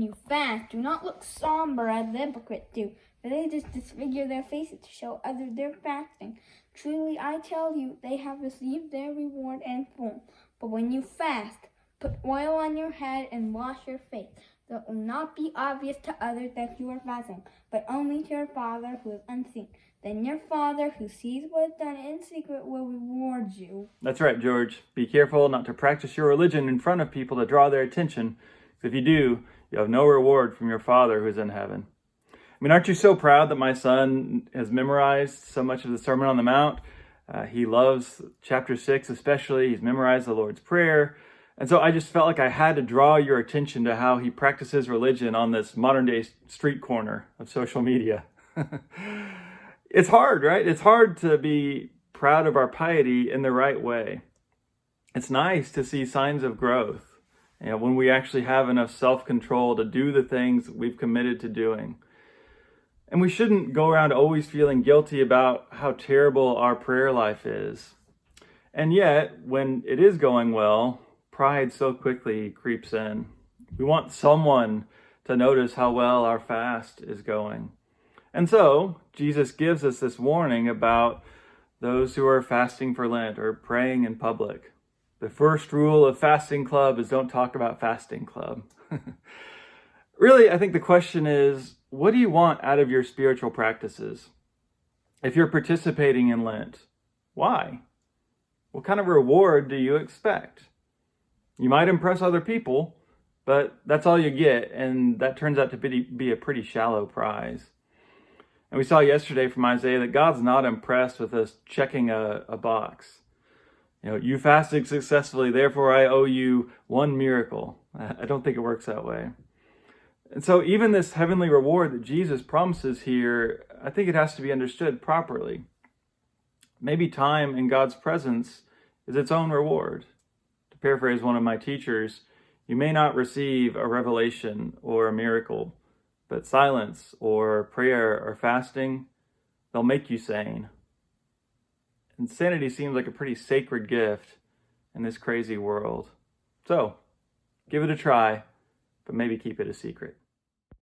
you fast, do not look somber as the hypocrites do, for they just disfigure their faces to show others they're fasting. Truly, I tell you, they have received their reward in full. But when you fast, put oil on your head and wash your face, so it will not be obvious to others that you are fasting, but only to your Father who is unseen. Then your Father who sees what is done in secret will reward you. That's right, George. Be careful not to practice your religion in front of people to draw their attention. If you do, you have no reward from your Father who is in heaven. I mean, aren't you so proud that my son has memorized so much of the Sermon on the Mount? He loves chapter 6 especially. He's memorized the Lord's Prayer. And so I just felt like I had to draw your attention to how he practices religion on this modern day street corner of social media. It's hard, right? It's hard to be proud of our piety in the right way. It's nice to see signs of growth, when we actually have enough self-control to do the things we've committed to doing. And we shouldn't go around always feeling guilty about how terrible our prayer life is. And yet, when it is going well, pride so quickly creeps in. We want someone to notice how well our fast is going. And so, Jesus gives us this warning about those who are fasting for Lent or praying in public. The first rule of Fasting Club is don't talk about Fasting Club. Really, I think the question is, what do you want out of your spiritual practices? If you're participating in Lent, why? What kind of reward do you expect? You might impress other people, but that's all you get, and that turns out to be a pretty shallow prize. And we saw yesterday from Isaiah that God's not impressed with us checking a box. You fasted successfully, therefore I owe you one miracle. I don't think it works that way. And so even this heavenly reward that Jesus promises here, I think it has to be understood properly. Maybe time in God's presence is its own reward. To paraphrase one of my teachers, you may not receive a revelation or a miracle, but silence or prayer or fasting, they'll make you sane. And sanity seems like a pretty sacred gift in this crazy world. So, give it a try, but maybe keep it a secret.